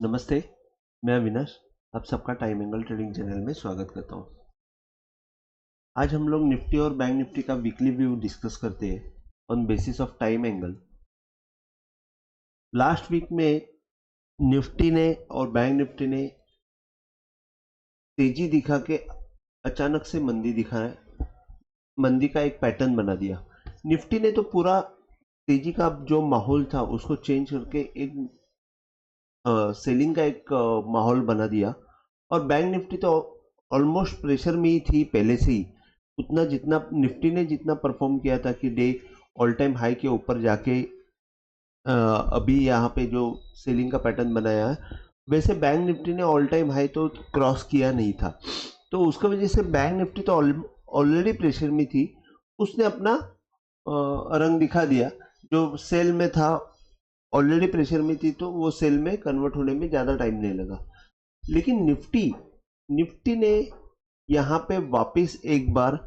नमस्ते, मैं अविनाश। आप सबका टाइम एंगल ट्रेडिंग चैनल में स्वागत करता हूं। आज हम लोग निफ्टी और बैंक निफ्टी का वीकली व्यू डिस्कस करते हैं on basis of time angle. Last week में निफ्टी ने और बैंक निफ्टी ने तेजी दिखा के अचानक से मंदी का एक पैटर्न बना दिया। निफ्टी ने तो पूरा तेजी का जो माहौल था उसको चेंज करके एक सेलिंग का एक माहौल बना दिया। और बैंक निफ्टी तो ऑलमोस्ट प्रेशर में ही थी पहले से ही। उतना जितना निफ्टी ने जितना परफॉर्म किया था कि डे ऑल टाइम हाई के ऊपर जाके अभी यहाँ पे जो सेलिंग का पैटर्न बनाया है, वैसे बैंक निफ्टी ने ऑल टाइम हाई तो क्रॉस किया नहीं था। तो उसका वजह से बैंक निफ्टी तो ऑलरेडी प्रेशर में थी, उसने अपना रंग दिखा दिया। जो सेल में था, ऑलरेडी प्रेशर में थी, तो वो सेल में कन्वर्ट होने में ज़्यादा टाइम नहीं लगा। लेकिन निफ्टी ने यहाँ पे वापस एक बार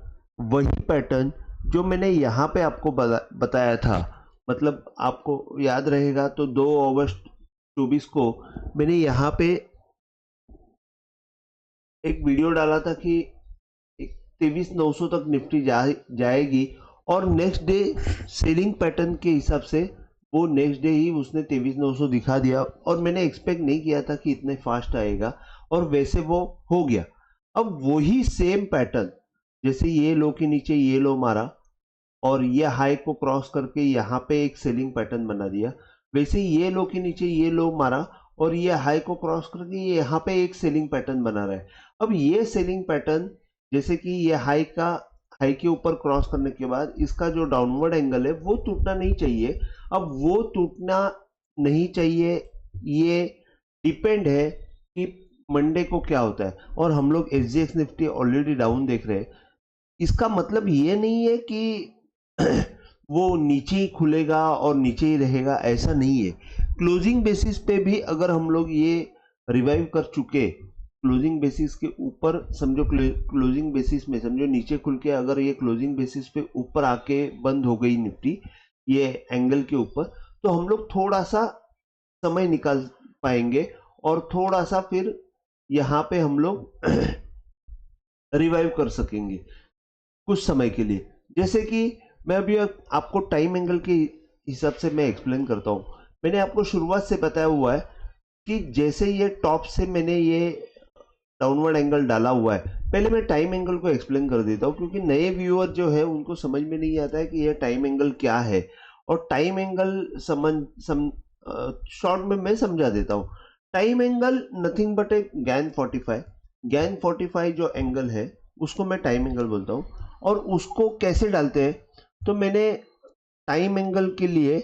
वही पैटर्न जो मैंने यहाँ पे आपको बताया था, मतलब आपको याद रहेगा तो 2 अगस्त 24 को मैंने यहाँ पे एक वीडियो डाला था कि 23,900 तक निफ्टी जाएगी। और नेक्स्ट डे सेलिंग पैटर्न के हिसाब से वो नेक्स्ट डे ही उसने 23,900 दिखा दिया, और मैंने एक्सपेक्ट नहीं किया था कि इतने फास्ट आएगा, और वैसे वो हो गया। अब वही सेम पैटर्न, जैसे ये लो के नीचे ये लो मारा और ये हाई को क्रॉस करके यहाँ पे एक सेलिंग पैटर्न बना दिया, वैसे ये लो के नीचे ये लो मारा और ये हाई को क्रॉस करके ये यहाँ पे एक सेलिंग पैटर्न बना रहा है। अब ये सेलिंग पैटर्न, जैसे कि ये हाई के ऊपर क्रॉस करने के बाद इसका जो डाउनवर्ड एंगल है वो टूटना नहीं चाहिए। अब वो टूटना नहीं चाहिए, ये डिपेंड है कि मंडे को क्या होता है। और हम लोग SGX निफ्टी ऑलरेडी डाउन देख रहे हैं। इसका मतलब ये नहीं है कि वो नीचे ही खुलेगा और नीचे ही रहेगा, ऐसा नहीं है। क्लोजिंग बेसिस पे भी अगर हम लोग ये रिवाइव कर चुके, क्लोजिंग बेसिस के ऊपर समझो, क्लोजिंग बेसिस में समझो नीचे खुल के अगर ये क्लोजिंग बेसिस पे ऊपर आके बंद हो गई निफ्टी ये एंगल के ऊपर, तो हम लोग थोड़ा सा समय निकाल पाएंगे और थोड़ा सा फिर यहाँ पे हम लोग रिवाइव कर सकेंगे कुछ समय के लिए। जैसे कि मैं अभी आपको टाइम एंगल के हिसाब से मैं एक्सप्लेन करता हूँ। मैंने आपको शुरुआत से बताया हुआ है कि जैसे ये टॉप से मैंने ये डाउनवर्ड एंगल डाला हुआ है। पहले मैं टाइम एंगल को एक्सप्लेन कर देता हूँ, क्योंकि नए व्यूअर जो है उनको समझ में नहीं आता है कि ये टाइम एंगल क्या है। और टाइम एंगल शॉर्ट में मैं समझा देता हूँ। Time angle nothing but a Gann 45 जो एंगल है उसको मैं टाइम एंगल बोलता हूँ। और उसको कैसे डालते हैं, तो मैंने टाइम एंगल के लिए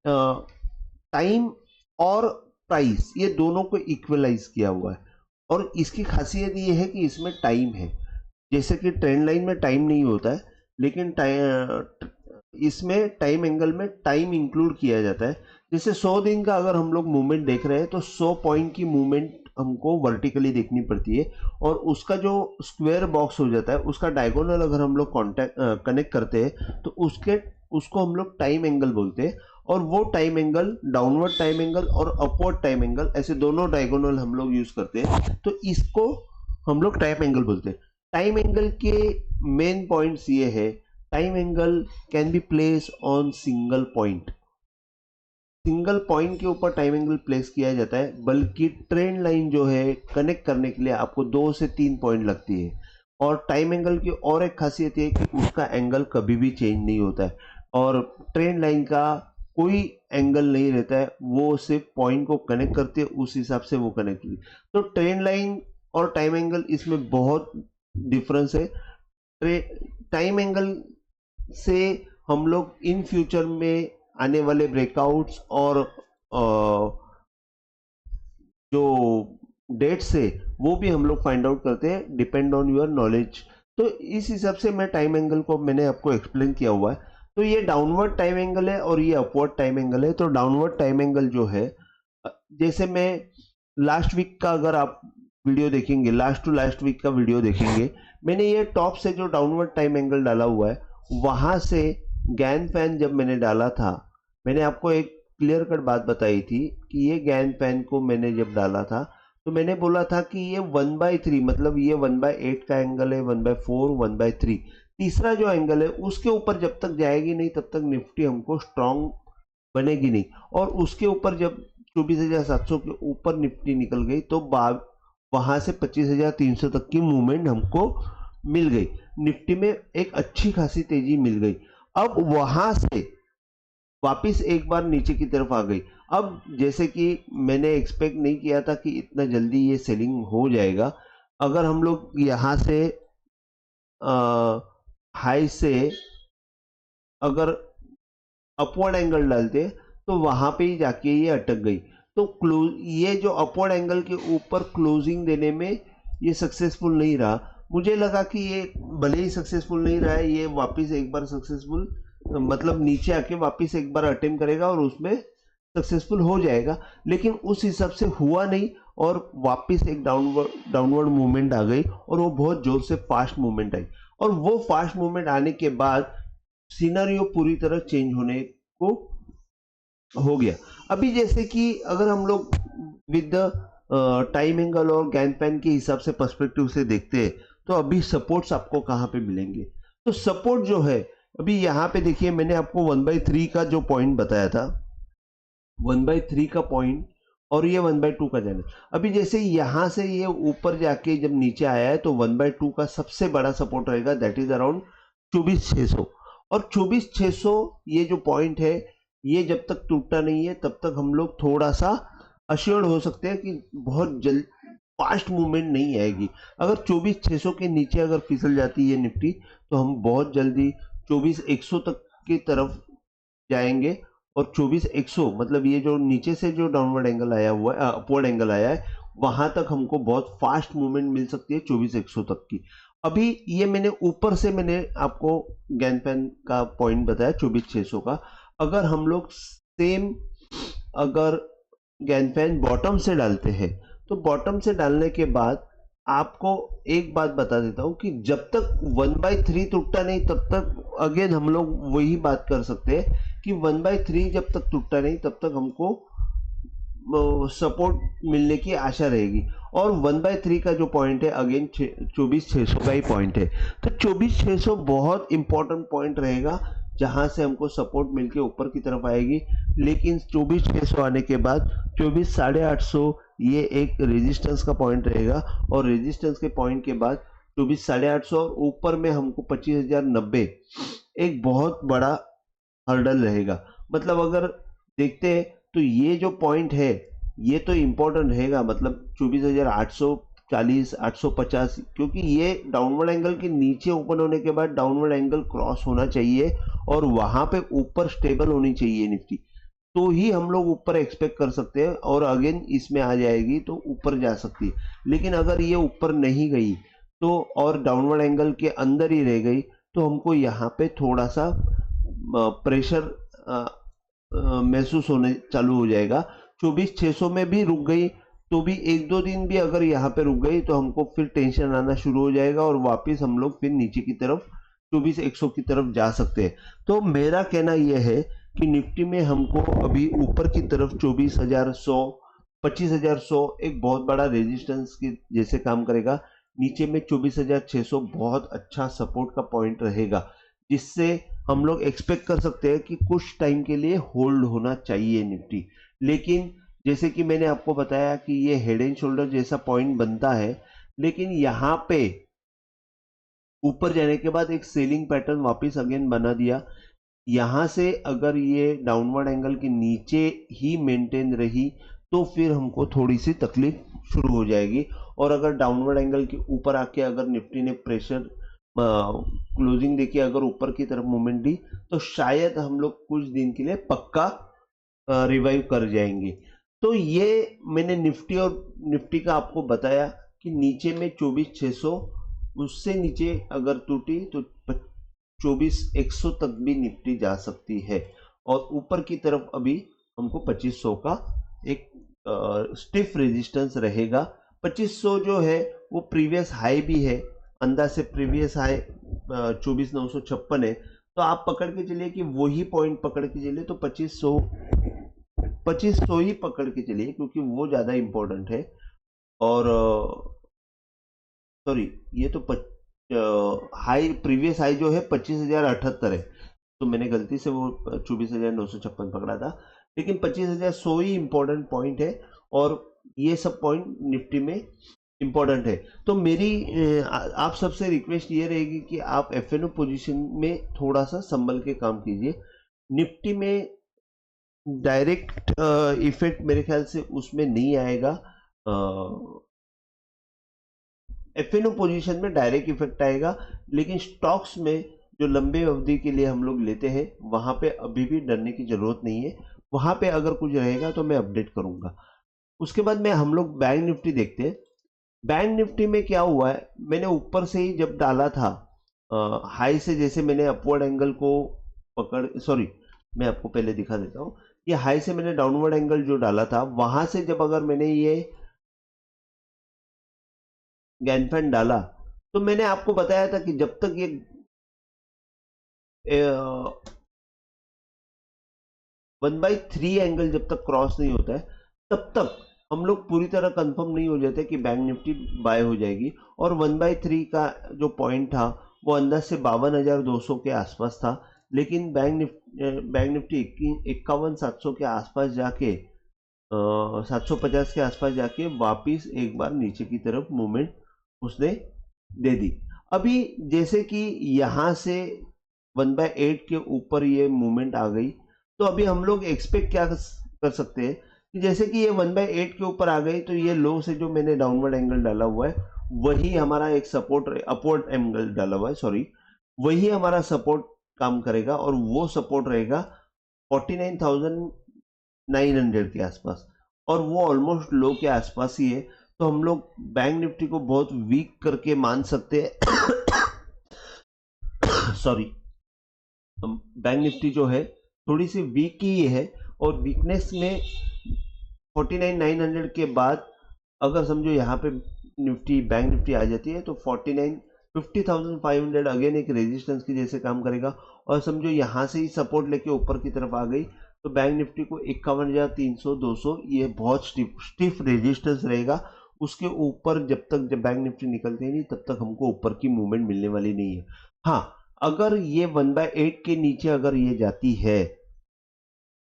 टाइम और प्राइस ये दोनों को इक्वलाइज किया हुआ है। और इसकी खासियत ये है कि इसमें टाइम है। जैसे कि ट्रेंड लाइन में टाइम नहीं होता है, लेकिन इसमें टाइम एंगल में टाइम इंक्लूड किया जाता है। जैसे 100 दिन का अगर हम लोग मूवमेंट देख रहे हैं तो 100 पॉइंट की मूवमेंट हमको वर्टिकली देखनी पड़ती है, और उसका जो स्क्वायर बॉक्स हो जाता है उसका डायगोनल अगर हम लोग कनेक्ट करते हैं तो उसको हम लोग टाइम एंगल बोलते हैं। और वो time angle, downward time angle और अपवर्ड टाइम एंगल, ऐसे दोनों डायगोनल हम लोग यूज करते हैं, तो इसको हम लोग टाइम एंगल बोलते हैं। टाइम एंगल के मेन पॉइंट्स ये है, time angle can be place on single point के ऊपर टाइम एंगल प्लेस किया जाता है, बल्कि ट्रेंड लाइन जो है कनेक्ट करने के लिए आपको 2 से 3 पॉइंट लगती है। और टाइम एंगल की और एक खासियत है कि उसका एंगल कभी भी चेंज नहीं होता है, और ट्रेंड लाइन का कोई एंगल नहीं रहता है, वो सिर्फ पॉइंट को कनेक्ट करते हैं, उस हिसाब से वो कनेक्ट करती है। तो ट्रेंड लाइन और टाइम एंगल इसमें बहुत डिफरेंस है। टाइम एंगल से हम लोग इन फ्यूचर में आने वाले ब्रेकआउट्स और जो डेट्स है वो भी हम लोग फाइंड आउट करते हैं, डिपेंड ऑन योर नॉलेज। तो इस हिसाब से मैं टाइम एंगल को मैंने आपको एक्सप्लेन किया हुआ है। तो ये डाउनवर्ड टाइम एंगल है और ये अपवर्ड टाइम एंगल है। तो डाउनवर्ड टाइम एंगल जो है, जैसे मैं लास्ट वीक का अगर आप वीडियो देखेंगे, लास्ट टू लास्ट वीक का वीडियो देखेंगे, मैंने ये टॉप से जो डाउनवर्ड टाइम एंगल डाला हुआ है, वहां से गैन फैन जब मैंने डाला था, मैंने आपको एक क्लियर कट बात बताई थी कि ये गैन पैन को मैंने जब डाला था तो मैंने बोला था कि ये 1/3 मतलब ये 1/8 का एंगल है, 1/4, 1/3, तीसरा जो एंगल है उसके ऊपर जब तक जाएगी नहीं तब तक निफ्टी हमको स्ट्रांग बनेगी नहीं। और उसके ऊपर जब 24,700 के ऊपर निफ्टी निकल गई तो वहां से 25,300 तक की मूवमेंट हमको मिल गई, निफ्टी में एक अच्छी खासी तेजी मिल गई। अब वहां से वापिस एक बार नीचे की तरफ आ गई। अब जैसे कि मैंने एक्सपेक्ट नहीं किया था कि इतना जल्दी ये सेलिंग हो जाएगा। अगर हम लोग यहाँ से हाई से अगर अपवर्ड एंगल डालते तो वहां पे ही जाके ये अटक गई। तो ये जो अपवर्ड एंगल के ऊपर क्लोजिंग देने में ये सक्सेसफुल नहीं रहा। मुझे लगा कि ये भले ही सक्सेसफुल नहीं रहा है, ये वापस एक बार सक्सेसफुल मतलब नीचे आके वापस एक बार अटेम्प्ट करेगा और उसमें सक्सेसफुल हो जाएगा, लेकिन उस हिसाब से हुआ नहीं और वापस एक डाउनवर्ड मूवमेंट आ गई और वो बहुत जोर से फास्ट मूवमेंट आई। और वो फास्ट मूवमेंट आने के बाद सिनेरियो पूरी तरह चेंज होने को हो गया। अभी जैसे कि अगर हम लोग विद द टाइम एंगल और गैन पैन के हिसाब से पर्सपेक्टिव से देखते हैं तो अभी सपोर्ट्स आपको कहां पे मिलेंगे। तो सपोर्ट जो है अभी यहाँ पे देखिए, मैंने आपको 1/3 का जो पॉइंट बताया था, 1/3 का पॉइंट और ये 1/2 का चैनल। अभी जैसे यहां से ये ऊपर जाके जब नीचे आया है तो 1/2 का सबसे बड़ा सपोर्ट रहेगा, दैट इज अराउंड 24,600। और 24,600 ये जो पॉइंट है ये जब तक टूटता नहीं है तब तक हम लोग थोड़ा सा अश्योर्ड हो सकते हैं कि बहुत जल्द फास्ट मूवमेंट नहीं आएगी। अगर 24,600 के नीचे अगर फिसल जाती है निफ्टी तो हम बहुत जल्दी 24,100 तक की तरफ जाएंगे। और 24,100 मतलब ये जो नीचे से जो डाउनवर्ड एंगल आया हुआ है, अपवर्ड एंगल आया है, वहां तक हमको बहुत फास्ट मूवमेंट मिल सकती है 24,100 तक की। अभी ये मैंने ऊपर से मैंने आपको गैन पैन का पॉइंट बताया 24,600 का। अगर हम लोग सेम अगर गैन पैन बॉटम से डालते हैं तो बॉटम से डालने के बाद आपको एक बात बता देता हूं कि जब तक 1/3 टूटता नहीं तब तक अगेन हम लोग वही बात कर सकते हैं कि 1/3 जब तक टूटता नहीं तब तक हमको सपोर्ट मिलने की आशा रहेगी। और 1/3 का जो पॉइंट है अगेन 24,600 का ही पॉइंट है। तो 24,600 बहुत इंपॉर्टेंट पॉइंट रहेगा जहां से हमको सपोर्ट मिलके ऊपर की तरफ आएगी। लेकिन 24,600 आने के बाद 24,850 ये एक रेजिस्टेंस का पॉइंट रहेगा और रेजिस्टेंस के पॉइंट के बाद 24,850 और ऊपर में हमको 25,090 एक बहुत बड़ा हर्डल रहेगा। मतलब अगर देखते हैं तो ये जो पॉइंट है ये तो इंपॉर्टेंट रहेगा, मतलब 24,840 850, क्योंकि ये डाउनवर्ड एंगल के नीचे ओपन होने के बाद डाउनवर्ड एंगल क्रॉस होना चाहिए और वहां पे ऊपर स्टेबल होनी चाहिए निफ्टी, तो ही हम लोग ऊपर एक्सपेक्ट कर सकते हैं और अगेन इसमें आ जाएगी तो ऊपर जा सकती है। लेकिन अगर ये ऊपर नहीं गई तो और डाउनवर्ड एंगल के अंदर ही रह गई तो हमको यहाँ पे थोड़ा सा प्रेशर महसूस होने चालू हो जाएगा। 24,600 में भी रुक गई तो भी एक दो दिन भी अगर यहाँ पे रुक गई तो हमको फिर टेंशन आना शुरू हो जाएगा और वापस हम लोग फिर नीचे की तरफ 24,100 की तरफ जा सकते हैं। तो मेरा कहना यह है कि निफ्टी में हमको अभी ऊपर की तरफ 24,100 25,100 एक बहुत बड़ा रेजिस्टेंस की जैसे काम करेगा, नीचे में 24,600 बहुत अच्छा सपोर्ट का पॉइंट रहेगा, जिससे हम लोग एक्सपेक्ट कर सकते हैं कि कुछ टाइम के लिए होल्ड होना चाहिए निफ्टी। लेकिन जैसे कि मैंने आपको बताया कि ये हेड एंड शोल्डर जैसा पॉइंट बनता है, लेकिन यहाँ पे ऊपर जाने के बाद एक सेलिंग पैटर्न वापस अगेन बना दिया। यहां से अगर ये डाउनवर्ड एंगल के नीचे ही मेंटेन रही तो फिर हमको थोड़ी सी तकलीफ शुरू हो जाएगी। और अगर डाउनवर्ड एंगल के ऊपर आके अगर निफ्टी ने प्रेशर क्लोजिंग देखिए अगर ऊपर की तरफ मूवमेंट दी तो शायद हम लोग कुछ दिन के लिए पक्का रिवाइव कर जाएंगे। तो ये मैंने निफ्टी और निफ्टी का आपको बताया कि नीचे में 24,600, उससे नीचे अगर टूटी तो 24,100 तक भी निफ्टी जा सकती है और ऊपर की तरफ अभी हमको 2500 का एक स्टिफ रेजिस्टेंस रहेगा। 2500 जो है वो प्रीवियस हाई भी है, अंदाज से प्रीवियस हाई 24,956 है, तो आप पकड़ के चलिए कि वही पॉइंट पकड़ के चलिए तो 2500 2500 ही पकड़ के चलिए क्योंकि वो ज्यादा इंपॉर्टेंट है। और सॉरी, ये तो हाई, प्रीवियस हाई जो है 25,078 है, तो मैंने गलती से वो 24,956 पकड़ा था, लेकिन 25,100 ही इंपॉर्टेंट पॉइंट है और ये सब पॉइंट निफ्टी में इंपॉर्टेंट है। तो मेरी आप सबसे रिक्वेस्ट ये रहेगी कि आप एफएनओ पोजीशन में थोड़ा सा संभल के काम कीजिए। निफ्टी में डायरेक्ट इफेक्ट मेरे ख्याल से उसमें नहीं आएगा। एफएनओ पोजीशन में डायरेक्ट इफेक्ट आएगा, लेकिन स्टॉक्स में जो लंबे अवधि के लिए हम लोग लेते हैं वहां पे अभी भी डरने की जरूरत नहीं है। वहां पे अगर कुछ रहेगा तो मैं अपडेट करूंगा। उसके बाद में हम लोग बैंक निफ्टी देखते हैं। बैंक निफ्टी में क्या हुआ है, मैंने ऊपर से ही जब डाला था हाई से, जैसे मैंने अपवर्ड एंगल को सॉरी, मैं आपको पहले दिखा देता हूं। ये हाई से मैंने डाउनवर्ड एंगल जो डाला था, वहां से जब अगर मैंने ये गैनफैन डाला तो मैंने आपको बताया था कि जब तक ये 1/3 एंगल जब तक क्रॉस नहीं होता है तब तक हम लोग पूरी तरह कंफर्म नहीं हो जाते कि बैंक निफ्टी बाय हो जाएगी। और 1/3 का जो पॉइंट था वो अंदर से 52,200 के आसपास था, लेकिन बैंक निफ्टी 51,700 के आसपास जाके 750 के आसपास जाके वापिस एक बार नीचे की तरफ मूवमेंट उसने दे दी। अभी जैसे कि यहां से 1/8 के ऊपर ये मूवमेंट आ गई, तो अभी हम लोग एक्सपेक्ट क्या कर सकते हैं कि जैसे कि ये 1/8 के ऊपर आ गई तो ये लो से जो मैंने डाउनवर्ड एंगल डाला हुआ है वही हमारा एक सपोर्ट, अपवर्ड एंगल डाला हुआ है सॉरी, वही हमारा सपोर्ट काम करेगा और वो सपोर्ट रहेगा 49,900 के आसपास, और वो ऑलमोस्ट लो के आसपास ही है। तो हम लोग बैंक निफ्टी को बहुत वीक करके मान सकते हैं सॉरी, बैंक निफ्टी जो है थोड़ी सी वीक ही है, और वीकनेस में 49,900 के बाद अगर समझो यहाँ पे निफ्टी, बैंक निफ्टी आ जाती है तो 50,500 अगेन एक रेजिस्टेंस की जैसे काम करेगा, और समझो यहाँ से ही सपोर्ट लेके ऊपर की तरफ आ गई तो बैंक निफ्टी को 51,300 200 ये बहुत स्टिफ रेजिस्टेंस रहेगा। उसके ऊपर जब बैंक निफ्टी निकलते ही नहीं तब तक हमको ऊपर की मूवमेंट मिलने वाली नहीं है। हाँ, अगर ये 1/8 के नीचे अगर ये जाती है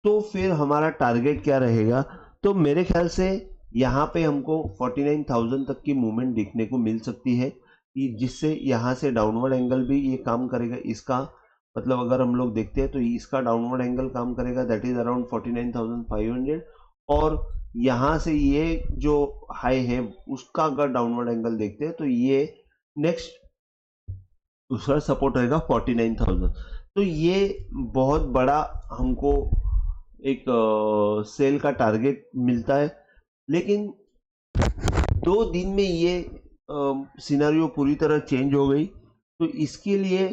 तो फिर हमारा टारगेट क्या रहेगा, तो मेरे ख्याल से यहाँ पे हमको 49,000 तक की मूवमेंट देखने को मिल सकती है, जिससे यहाँ से डाउनवर्ड एंगल भी ये काम करेगा। इसका मतलब अगर हम लोग देखते हैं तो इसका डाउनवर्ड एंगल काम करेगा, दैट इज अराउंड 49,500, और यहाँ से ये जो हाई है उसका अगर डाउनवर्ड एंगल देखते हैं तो ये नेक्स्ट दूसरा सपोर्ट रहेगा 49,000। तो ये बहुत बड़ा हमको एक सेल का टारगेट मिलता है, लेकिन 2 दिन में ये सिनेरियो पूरी तरह चेंज हो गई। तो इसके लिए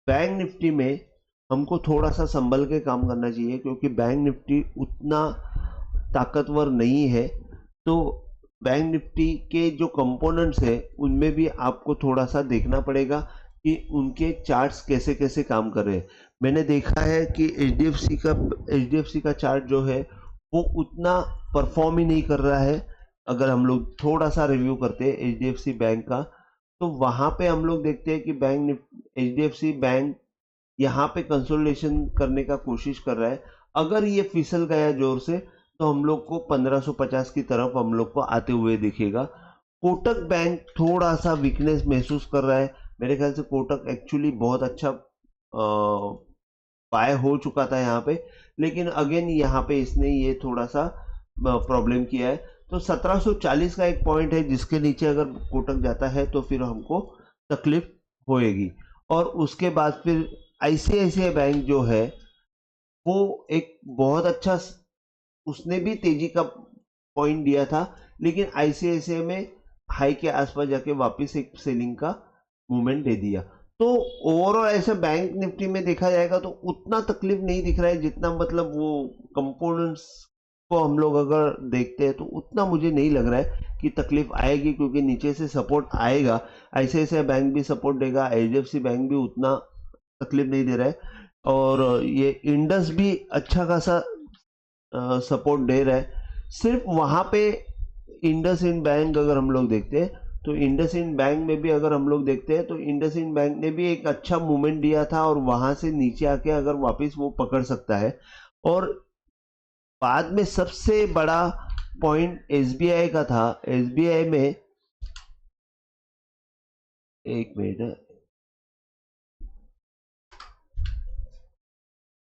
बैंक निफ्टी में हमको थोड़ा सा संभल के काम करना चाहिए, क्योंकि बैंक निफ्टी उतना ताकतवर नहीं है। तो बैंक निफ्टी के जो कंपोनेंट्स है उनमें भी आपको थोड़ा सा देखना पड़ेगा कि उनके चार्ट्स कैसे कैसे काम कर रहे हैं। मैंने देखा है कि एचडीएफसी का चार्ट जो है वो उतना परफॉर्म ही नहीं कर रहा है। अगर हम लोग थोड़ा सा रिव्यू करते हैं एचडीएफसी बैंक का, तो वहां पे हम लोग देखते हैं कि एचडीएफसी बैंक यहाँ पे कंसोलिडेशन करने का कोशिश कर रहा है। अगर ये फिसल गया जोर से तो हम लोग को 1550 की तरफ हम लोग को आते हुए दिखेगा। कोटक बैंक थोड़ा सा वीकनेस महसूस कर रहा है। मेरे ख्याल से कोटक एक्चुअली बहुत अच्छा बाय हो चुका था यहाँ पे, लेकिन अगेन यहाँ पे इसने ये थोड़ा सा प्रॉब्लम किया है। तो 1740 का एक पॉइंट है जिसके नीचे अगर कोटक जाता है तो फिर हमको तकलीफ होएगी। और उसके बाद फिर आईसीआईसीआई बैंक जो है वो एक बहुत अच्छा, उसने भी तेजी का पॉइंट दिया था, लेकिन आईसीआईसीआई में हाई के आसपास जाके वापस एक सेलिंग का मूवमेंट दे दिया। तो ओवरऑल ऐसे बैंक निफ्टी में देखा जाएगा तो उतना तकलीफ नहीं दिख रहा है जितना, मतलब वो कंपोनेंट्स को हम लोग अगर देखते हैं तो उतना मुझे नहीं लग रहा है कि तकलीफ आएगी, क्योंकि नीचे से सपोर्ट आएगा। आईसीआईसीआई बैंक भी सपोर्ट देगा, एचडीएफसी बैंक भी उतना तकलीफ नहीं दे रहा है। और ये इंडस भी अच्छा खासा सपोर्ट दे रहा है। सिर्फ वहाँ पे इंडसइंड बैंक अगर हम लोग देखते हैं तो इंडसइंड बैंक में भी अगर हम लोग देखते हैं तो इंडसइंड बैंक ने भी एक अच्छा मूवमेंट दिया था और वहां से नीचे आके अगर वापस वो पकड़ सकता है। और बाद में सबसे बड़ा पॉइंट एसबीआई का था। एसबीआई में एक मिनट,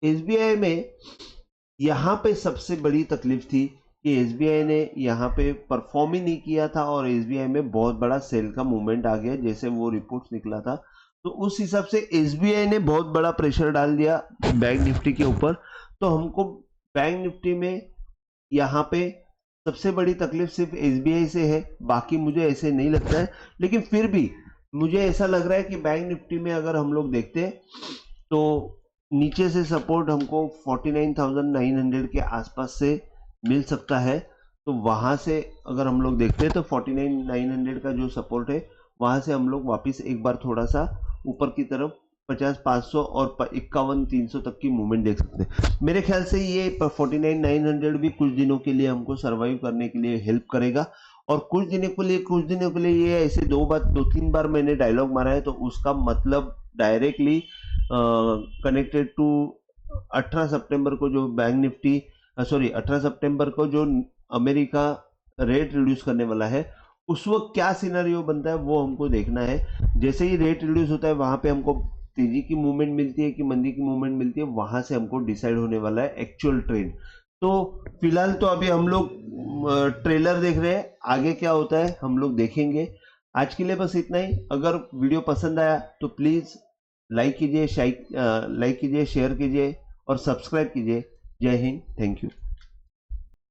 एसबीआई में यहाँ पे सबसे बड़ी तकलीफ थी कि एसबीआई ने यहाँ पे परफॉर्म ही नहीं किया था और एसबीआई में बहुत बड़ा सेल का मूवमेंट आ गया जैसे वो रिपोर्ट्स निकला था। तो उस हिसाब से एसबीआई ने बहुत बड़ा प्रेशर डाल दिया बैंक निफ्टी के ऊपर। तो हमको बैंक निफ्टी में यहाँ पे सबसे बड़ी तकलीफ सिर्फ एसबीआई से है, बाकी मुझे ऐसे नहीं लगता है। लेकिन फिर भी मुझे ऐसा लग रहा है कि बैंक निफ्टी में अगर हम लोग देखते हैं तो नीचे से सपोर्ट हमको 49,900 के आसपास से मिल सकता है। तो वहां से अगर हम लोग देखते हैं तो 49,900 का जो सपोर्ट है वहां से हम लोग वापस एक बार थोड़ा सा ऊपर की तरफ 50,500 और 51,300 तक की मूवमेंट देख सकते हैं। मेरे ख्याल से ये 49,900 भी कुछ दिनों के लिए हमको सरवाइव करने के लिए हेल्प करेगा। और कुछ दिनों के लिए ये ऐसे दो तीन बार मैंने डायलॉग मारा है तो उसका मतलब डायरेक्टली कनेक्टेड टू 18 सितंबर को जो बैंक निफ्टी 18 सितंबर को जो अमेरिका रेट रिड्यूस करने वाला है उस वक्त क्या सिनेरियो बनता है वो हमको देखना है। जैसे ही रेट रिड्यूस होता है वहां पे हमको तेजी की मूवमेंट मिलती है कि मंदी की मूवमेंट मिलती है, वहां से हमको डिसाइड होने वाला है एक्चुअल ट्रेंड। तो फिलहाल तो अभी हम लोग ट्रेलर देख रहे हैं, आगे क्या होता है हम लोग देखेंगे। आज के लिए बस इतना ही। अगर वीडियो पसंद आया तो प्लीज लाइक कीजिए, शेयर कीजिए और सब्सक्राइब कीजिए। जय हिंद, थैंक यू।